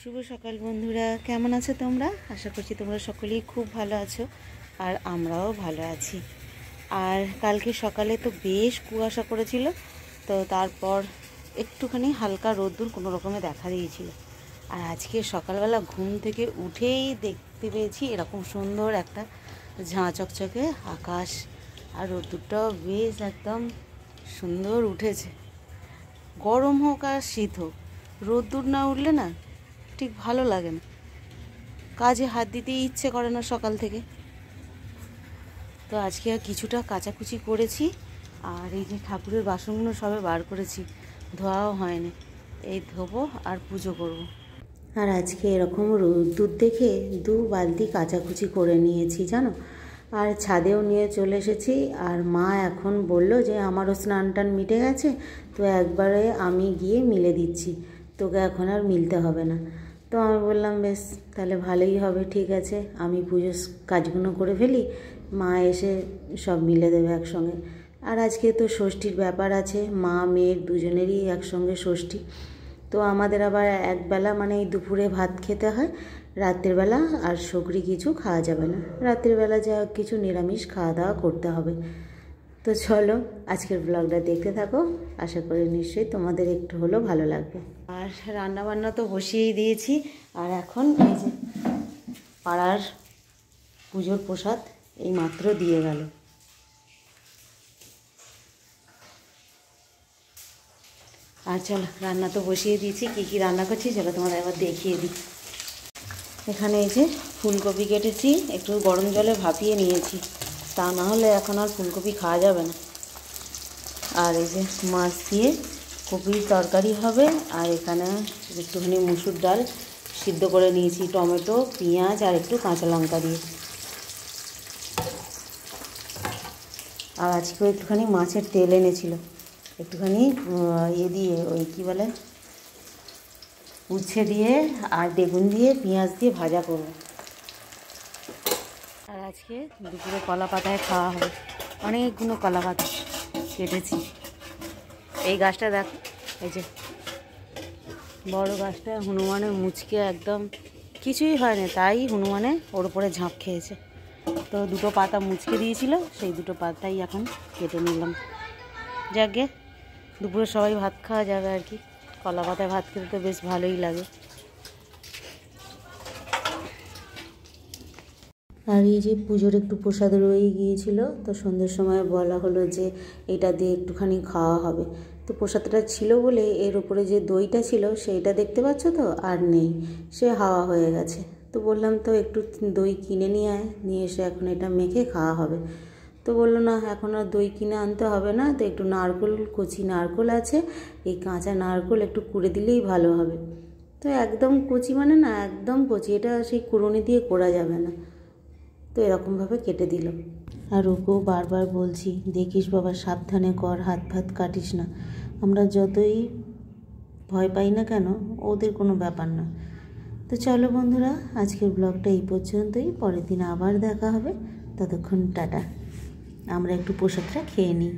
শুভ সকাল বন্ধুরা, কেমন আছো তোমরা? আশা করছি তোমরা সকলেই খুব ভালো আছো আর আমরাও ভালো আছি। আর কালকে সকালে তো বেশ কুয়াশা করেছিল, তো তারপর একটুখানি হালকা রোদ্দুর কোনো রকমে দেখা দিয়েছিল। আর আজকে সকালবেলা ঘুম থেকে উঠেই দেখতে পেয়েছি এরকম সুন্দর একটা ঝাঁ চকচকে আকাশ, আর রোদ্দুরটাও বেশ একদম সুন্দর উঠেছে। গরম হোক আর শীত হোক, রোদ্দুর না উঠলে না ঠিক ভালো লাগে না, কাজে হাত দিতেই ইচ্ছে করে না সকাল থেকে। তো আজকে কিছুটা কাচাকুচি করেছি, আর এই যে ঠাকুরের বাসনগুলো সবে বার করেছি, ধোয়াও হয়নি, এই ধোবো আর পুজো করব। আর আজকে এরকম রোদ্দুর দেখে 2 বালতি কাচাকুচি করে নিয়েছি জানো, আর ছাদেও নিয়ে চলে এসেছি। আর মা এখন বলল যে আমারও স্নান টান মিটে গেছে, তো একবারে আমি গিয়ে মিলে দিচ্ছি, তোকে এখন আর মিলতে হবে না। তো আমি বললাম বেশ, তাহলে ভালোই হবে, ঠিক আছে, আমি পুজোর কাজগুলো করে ফেলি, মা এসে সব মিলে দেবে একসঙ্গে। আর আজকে তো ষষ্ঠীর ব্যাপার আছে, মা মেয়ের দুজনেরই একসঙ্গে ষষ্ঠী। তো আমাদের আবার একবেলা মানে এই দুপুরে ভাত খেতে হয়, রাত্রের বেলা আর সগরি কিছু খাওয়া যাবে না, রাত্রের বেলা যা কিছু নিরামিষ খাওয়া দাওয়া করতে হবে। তো চলো আজকের ব্লগটা দেখতে থাকো, আশা করি নিশ্চয়ই তোমাদের একটু হলেও ভালো লাগবে। আর রান্নাবান্না তো বসিয়েই দিয়েছি, আর এখন এই যে পাড়ার পুজোর প্রসাদ এই মাত্র দিয়ে গেল। আর চলো রান্না তো বসিয়ে দিয়েছি, কী কী রান্না করছি চলো তোমাদের একবার দেখিয়ে দিই। এখানে এই যে ফুলকপি কেটেছি, একটু গরম জলে ভাপিয়ে নিয়েছি, তা না হলে এখন আর ফুলকপি খাওয়া যাবে না। আর এই যে মাছ দিয়ে কপির তরকারি হবে, আর এখানে একটুখানি মুসুর ডাল সিদ্ধ করে নিয়েছি টমেটো পেঁয়াজ আর একটু কাঁচা লঙ্কা দিয়ে। আর আজকেও একটুখানি মাছের তেল এনেছিল, একটুখানি দিয়ে ওই কী বলে উচ্ছে দিয়ে আর বেগুন দিয়ে পেঁয়াজ দিয়ে ভাজা করব। আর আজকে দুপুরে কলা পাতায় খাওয়া হবে, অনেকগুলো কলা পাতা কেটেছি। এই গাছটা দেখো, এই যে বড় গাছটা হনুমানের মুচকে একদম কিছুই হয় না, তাই হনুমানে ওর উপরে ঝাঁপ খেয়েছে। তো 2টো পাতা মুচকে দিয়েছিল, সেই 2টো পাতাই এখন কেটে নিলাম। যাকে দুপুরে সবাই ভাত খাওয়া যাবে আর কি, কলা পাতায় ভাত খেতে তো বেশ ভালোই লাগে। আর এই যে পুজোর একটু প্রসাদ রয়ে গিয়েছিল, তো সন্ধ্যের সময় বলা হলো যে এটা দিয়ে একটুখানি খাওয়া হবে। তো প্রসাদটা ছিল বলে এর উপরে যে দইটা ছিল সেইটা দেখতে পাচ্ছ তো আর নেই, সে হাওয়া হয়ে গেছে। তো বললাম তো একটু দই কিনে নিয়ে আয়, নিয়ে এসে এখন এটা মেখে খাওয়া হবে। তো বললো না এখন আর দই কিনে আনতে হবে না, তো একটু নারকেল, কচি নারকেল আছে, এই কাঁচা নারকেল একটু কুড়ে দিলেই ভালো হবে। তো একদম কচি মানে না, একদম কচি, এটা সেই কুড়ুনি দিয়ে করা যাবে না। তো এরকমভাবে কেটে দিল। আর ওকেও বারবার বলছি দেখিস বাবা সাবধানে কর, হাত ফাত কাটিস না। আমরা যতই ভয় পাই না কেন, ওদের কোনো ব্যাপার না। তো চলো বন্ধুরা, আজকের ব্লগটা এই পর্যন্তই, পরের দিন আবার দেখা হবে, ততক্ষণ টাটা। আমরা একটু প্রসাদটা খেয়ে নিই।